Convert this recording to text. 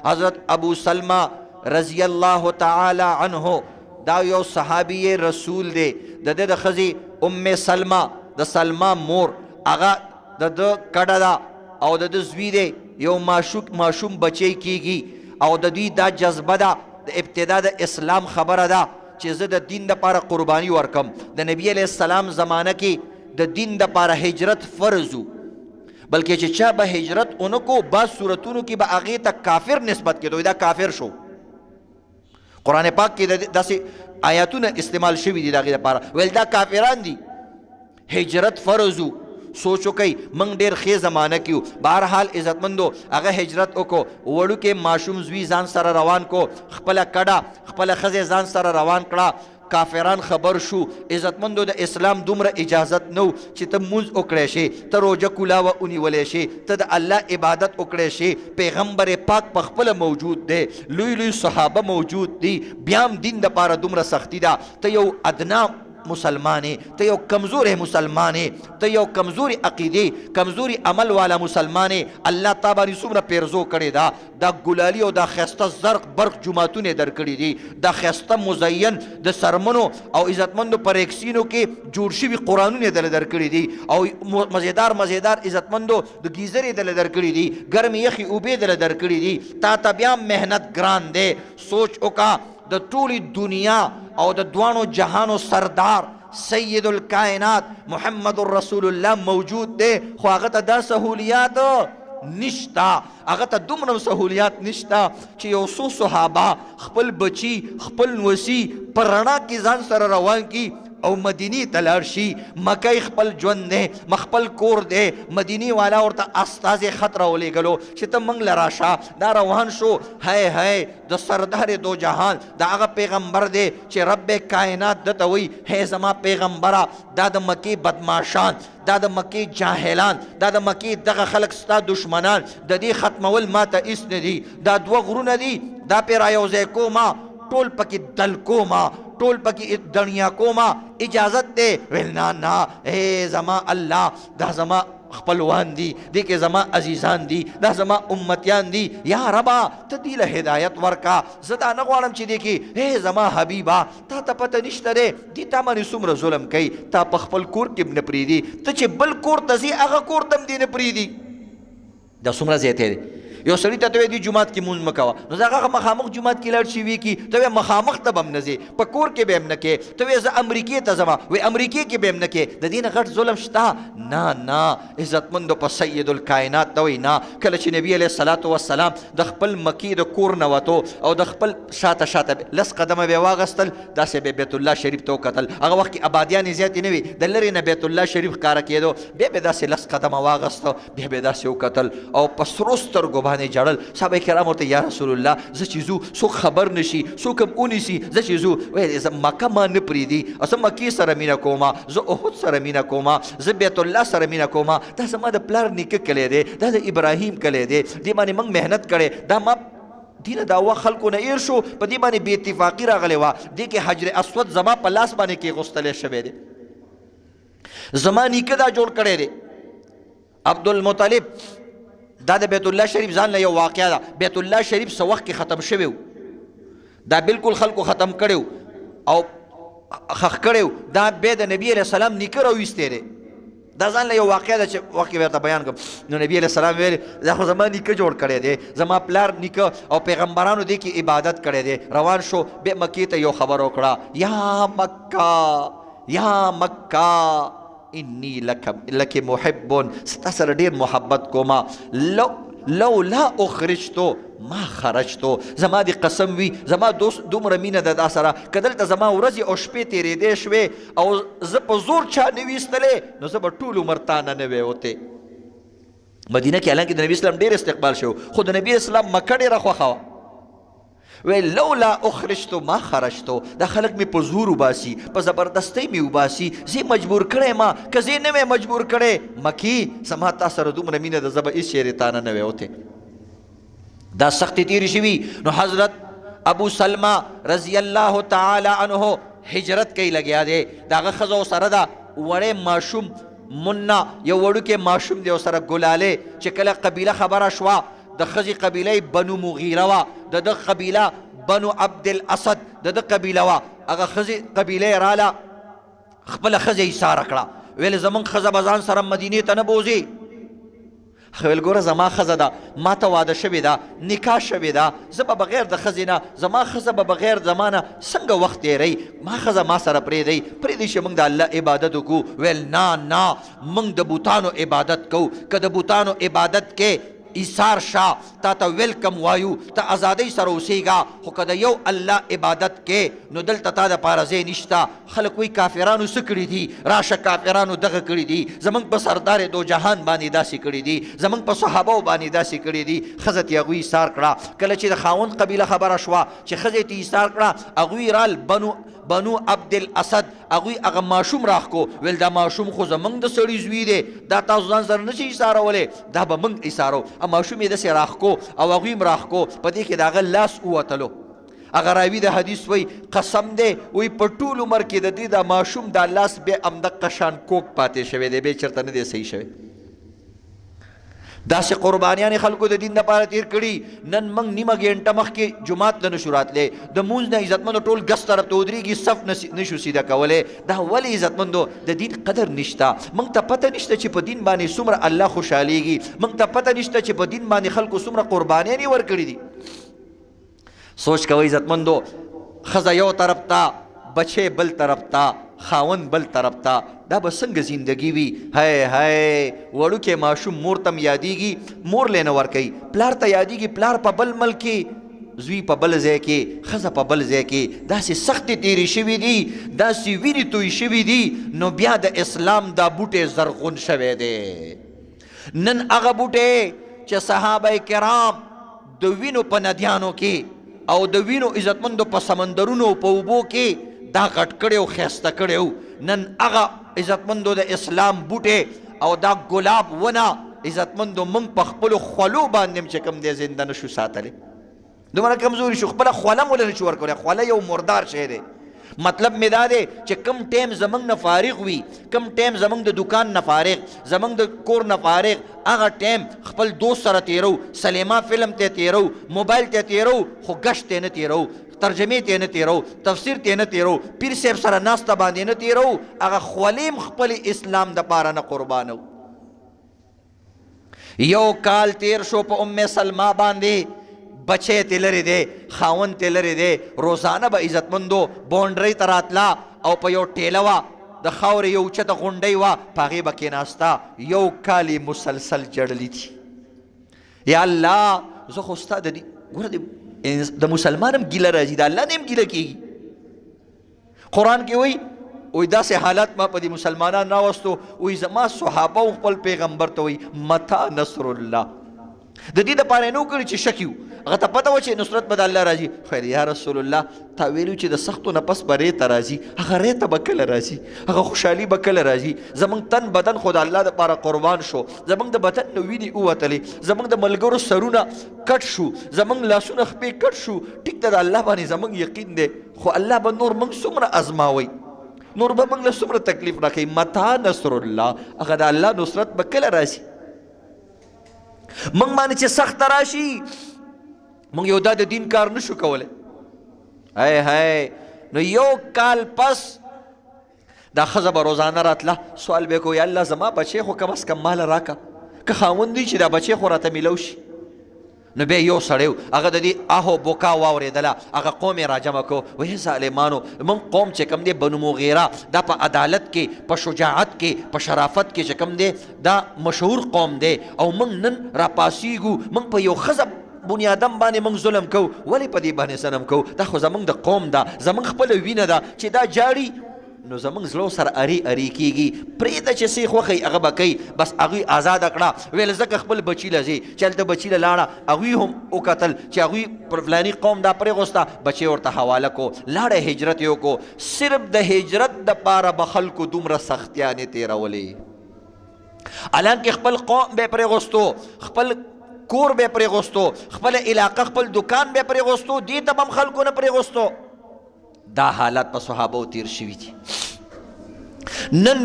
حضرت ابو سلمہ رضی اللہ تعالی عنہ دا یو صحابی رسول دے د خزی ام سلمہ د سلمہ مور اغا د کډه دا او د زوی دے یو ماشوم بچی کیږي او د دوی دا جذبه ده د ابتدا د اسلام خبره ده چې زه د دین دپاره قرباني ورکم. د نبی علیہ السلام زمانه کې د دین دپاره هجرت فرض و، بلکې چې چا به هجرت اونکو بعض صورتونو کې به هغې ته کافر نسبت کېدو، دا کافر شو. قرآن پاک کې داسې آیاتونه استعمال شوي دي د هغې دپاره، ویل دا کافران دي. هجرت فرض و. سوچو کئی منگ ډیر خی زمانہ کیو. بہرحال عزتمندو هغه هجرت وکړو، وړو کې ماشوم زوی ځان سره روان کو، خپله کډه خپله ښځې ځان سره روان کړه. کافران خبر شو. عزتمندو د اسلام دومره اجازت نو چې ته مونځ وکړی شي، ته روژه کولاوه ونیولی شي، ته د الله عبادت وکړی شي. پیغمبر پاک پخپله موجود دی، لوی لوی صحابه موجود دی، بیا هم دین دپاره دومره سختی ده. ته یو ادنا مسلمانی، ته یو کمزور مسلمانی، ته یو کمزوری عقیدی کمزوری عمل والا مسلمانی. الله تا باندې څومره پیرزو کړی دا دا ګلالی او دا خسته زرق برق جماعتونه در کړی دي، دا خسته مزین د سرمنو او عزتمندو پر اکسینو کې جوړ شوي قرآنونه در کړی دي، او مزیدار عزتمندو د گیزرې در کړی دي، ګرمې یخې اوبې در کړی دي. تا ته بیا محنت ګران دی. سوچ وکا د ټولی دنیا او د دوانو جهانو سردار سید الکائنات محمد رسول الله موجود دی، خو هغه ته دا سهولیات نشتا، هغه ته دومره سهولیات نشتا چې یو څو صحابه خپل بچی خپل نوسی پر رڼا کې ځان سره روان کی او مدینی تلار شي. مکه خپل ژوند دی، مخپل کور دی. مدینی والا ورته استاذ خط راولېږلو چې ته موږ له راشه. دا روان شو. هی د سردار دو جهان د هغه پیغمبر دی چې رب کائنات دته وایي هی زما پیغمبره دا د مکې بدماشان، دا د مکې جاهلان، دا د مکې دغه خلک ستا دشمنان، د دې ختمول ما ته هېڅ نه دي. دا دوه غرونه دي، دا پې رایوځای کوما، ټول پکې دل کوما، ټول پکې دنیا کوما. اجازت دے؟ ویل نا اے زما اللہ دا زما خپلوان دی، دی که زما عزیزان دی، دا زما امتیان دی. یا ربا تا دی له هدایت ورکا. زدا نغوارم چی دی که اے زما حبیبا تا تا پتا نشتا دے دی تا مانی سمر ظلم کئی، تا پا خپل کور کم نپریدی، تا چی بل کور تزی اغا کور تم دی نپریدی. دا سمر زیتے دی. یو سړی ته دی جماعت کې مونځ مکوه، نو زه هغه مخامخ جماعت کې لاړ شي وی کی ته مخامخ ته به هم نه ځې، په کور کې به هم نه کې. ته زه امریکې ته ځمه، وی امریکې کې به هم نه کې. د دې نه غټ ظلم شته؟ نه عزتمندو په سید الکائنات ته وایي نه. کله چې نبی علیه الصلاة والسلام د خپل مکې د کور نه وتو او د خپل شاته لس قدمه به یې واغستل، داسې به بیت الله شریف ته وکتل. هغه وخت کې آبادیانې زیاتې نه وي، د لرې نه بیت الله شریف ښکاره کېدو. بیا به داسې لس قدمه واغسته، بیا به داسې وکتل او په سرو سترګو باندې جړل. صحابه کرام ورته یا رسول الله زه چې ځو څوک خبر نشي، څوک هم ونیسي، زه چې ځو ویل زه مکه ما نه پرېږدي، زه مکې سره مینه کومه، زه احد سره مینه کومه، زه بیت الله سره مینه کومه. دا زما د پلار نیکه کلی دی، دا د ابراهیم کلی دی، دې باندې موږ محنت کړی، دا ما دینه دعوه خلکو نه ایر شو، په دې باندې بې اتفاقي راغلی وه. دې کې حجر اسود زما په لاس باندې کېغوستلی شوی دی، زما نیکه دا جوړ کړی دی. عبدالمطلب دا د بیت الله شریف ځان له یو واقعه ده. بیت الله شریف څه وخت کې ختم شوی و، دا بالکل خلکو ختم کړی او خخ کړی، دا بیا د نبی علیه السلام نیکه راویستی دی. دا ځان له یو واقعه ده چې وخت کې ورته بیان کړم. نو نبی علیه السلام ویل دا خو زما نیکه جوړ کړی دی، زما پلار نیکه او پیغمبرانو دې کې عبادت کړی دی. روان شو بیا مکې ته یو خبر وکړه، یا مکه انی لک محبون، ستا سره ډیر محبت کوما، لو لا اخرجتو ما خرجتو. زما دی قسم وی زما دوست دومره مینه ده دا سره، که دلته زما ورځې او شپې تېرېدې شوې او زه په زور چا نه ویستلې، نو زه به ټول عمر تانه نه وی وتې. مدینه کې حالانکې د نبي اسلام ډېر استقبال شو، خو د نبي اسلام مکه ډېره خوښه وه. وی لولا اخرجتو ما خرجتو، دا خلق می په زور وباسي، په زبردستی می وباسي، زه مجبور کړی ما، که زه نه مې مجبور کړی مکی سما تا سره دومره مینه ده زه به هېڅ چېرې تانه نه وی وتی. دا سختې تېرې شوي. نو حضرت ابو سلمہ رضی الله تعالی عنہ هجرت کوي لګیا دی، د هغه ښځه سره ده وړی ماشوم منا، یو وړوکی ماشوم دی ورسره ګلالی. چې کله قبیله خبره شوه د خزي قبیله بنو مغیره وا، د قبیله بنو عبد الاسد د قبیله وا. هغه خزي قبیله رااله خپل خزي ایثار کړه، ویل زمون خزه بزان سره مدینه ته نه بوزي. ویل ګوره زما خزه ده، ما ته واده شوې ده، نکاح شوې ده، زه به بغیر د ښځې نه، زما ښځه به بغیر زما نه څنګه وخت تېروي؟ ما ښځه ما سره پرېږدئ چې موږ د الله عبادت وکړو. ویل نه موږ د بوتانو عبادت کوو. که د بوتانو عبادت کې ایثار شاه تا ته ویلکم وایو، ته ازادۍ سره اوسېږه، خو که د یو الله عبادت کې نو دلته تا دپاره ځای نشته. خلک وایي کافرانو څه کړي دي؟ راشه کافرانو دغه کړي دي، زموږ په سردار دو جهان باندې داسې کړي دي، زموږ په صحابو باندې داسې کړي دي. ښځه تې هغوی ایثار کړه. کله چې د خاوند قبیله خبره شوه چې ښځې تې ایثار کړه، هغوی رال بنو عبد الاسد، هغوی هغه ماشوم راښکو. ویل دا ماشوم خو زموږ د سړي زوی دی، دا تاسو ځان سره نشئ ایثارولی، دا به موږ ایثارو. ماشوم یې داسې راښکو او هغوی هم راښکو. په دې کې د هغه لاس ووتلو. هغه راوي د حدیث وایي قسم دی وایي په ټول عمر کې د دې د ماشوم دا لاس بیا همدقه شان کوک پاتې شوی دی، بیا چېرته نه دی صحیح شوی. داسې قربانیانې خلکو د دین دپاره تیر کړي. نن موږ نیمه ګینټه مخکې جومات ته نشو راتلی، د مونځ نه عزتمندو ټول ګس طرف ته ودرېږي، صف نشو سیده کولی. دا ولې عزتمندو د دین قدر نشته. موږ ته پته نشته چې په دین باندې څومره الله خوشحالیږي. موږ ته پته نشته چې په دین باندې خلکو څومره قربانیانې ورکړي دي. سوچ کوئ عزتمندو، ښځه یو طرف ته، بچې بل طرف ته، خاوند بل طرف ته، دا به څنګه زندگی وي؟ هی وړوکی ماشوم مور ته م یادېږي، مور لی نه ورکوي. پلار ته یادېږي، پلار په بل ملک کې، زوی په بل ځای کې، ښځه په بل ځای کې. داسې سختې تېرې شوي دي، داسې وینې توی شوي دي، نو بیا د اسلام دا بوټی زرغون شوی دی. نن هغه بوټی چې صحابه کرام د وینو په ندیانو کې او د وینو عزتمندو په سمندرونو په اوبو کې دا غټ کړی او ښایسته کړی و، نن هغه عزتمندو د اسلام بوټی او دا ګلاب ونه عزتمندو موږ په خپلو خولو باندې چې کوم دی زنده نشو ساتلی. دومره کمزوري شو، خپله خوله مو له نشو ورکولی. خوله یو مردار شی دی. مطلب مې دا دی چې کم ټیم زمونږ نه فارغ وي، کم ټیم زمونږ د دکان نه فارغ، زمونږ د کور نه فارغ، هغه ټیم خپل دوست سره تیرو، سلیما فلم ته تیرو، موبایل ته تیرو، خو گشت ته نه تیرو، ترجمه ته نه تیرو، تفسیر ته نه تیرو، پیر صاحب سره ناسته باندې نه تیرو. هغه خولیم خپل اسلام د پاره نه قربانو. یو کال تیر شو په ام سلمہ باندې، بچے ته لري دی، خاوند ته لري دی. روزانه به عزتمندو باونډرۍ ته راتله او په یو ټیله وه، د خاورې یو اوچته غونډۍ وه، په هغې به کېناسته. یو کال یې مسلسل جړلي دي. یا الله زه خو ستا د دې ګوره د مسلمان هم ګیله راځي، د الله نه هم ګیله کېږي. قرآن کې وایي داسې حالات ما په دې مسلمانان راوستو، وایي زما صحابه او خپل پیغمبر ته وایي متا نصر الله. د دې دپاره یې نه وکړي چې شک یو، هغه ته پته وه چې نصرت به د الله راځي. خیر یا رسول الله تا ویلو چې د سختو نه پس به ریته راځي، هغه ریته به کله راځي، هغه خوشحالي به کله راځي. زموږ تن بدن خو د الله دپاره قربان شو، زموږ د بدن نه وینې ووتلې، زموږ د ملګرو سرونه کټ شو، زموږ لاسونه خپې کټ شو. ټیک ده د الله باندې زموږ یقین دی، خو الله به نور موږ څومره ازماوئ، نور به موږ له څومره تکلیف راکوي. متا نصر الله، هغه د الله نصرت به کله راځي. موږ باندې چې سخت راشي موږ یو دا د دین کار نشو کولی. نو یو کال پس دا ښځه به روزانه راتله، سوال به یې کو یا الله زما بچی خو کم از کم ماله راکه، که خاوند دی چې دا بچی خو راته میلو شي. نو بیا یو سړی و، هغه د دې آهو بوکا واورېدله، هغه قوم یې راجمع کو. وایي ظالمانو موږ قوم چې کوم دی بنو مغیره، دا په عدالت کې، په شجاعت کې، په شرافت کې چې کوم دی دا مشهور قوم دی، او موږ نن راپاسېږو، موږ په یو ښځه بنیادم باندې موږ ظلم کوو. ولې په دې باندې صنم کوو؟ دا خو زموږ د قوم ده، زموږ خپله وینه ده چې دا جاړي، نو زموږ زړه سره اري کېږي. پرېږده چې څه خوښوي هغه به کوي. بس هغوی ازاده کړه. ویل ځکه خپل بچي له ځې چې هلته بچي له لاړه، هغوی هم وکتل چې هغوی پر فلاني قوم دا پرېغوسته، بچی ورته حواله کو، لاړه هجرت یې وکړو. صرف د هجرت دپاره به خلکو دومره سختیانې تېرولې، حالانکې خپل قوم به یې پرېغوستو، خپل کور به یې پرېغوستو، خپله علاقه خپل دکان به یې پرېغوستو، دې ته به هم خلکو نه پرېغوستو. دا حالات په صحابو تیر شوي دي. نن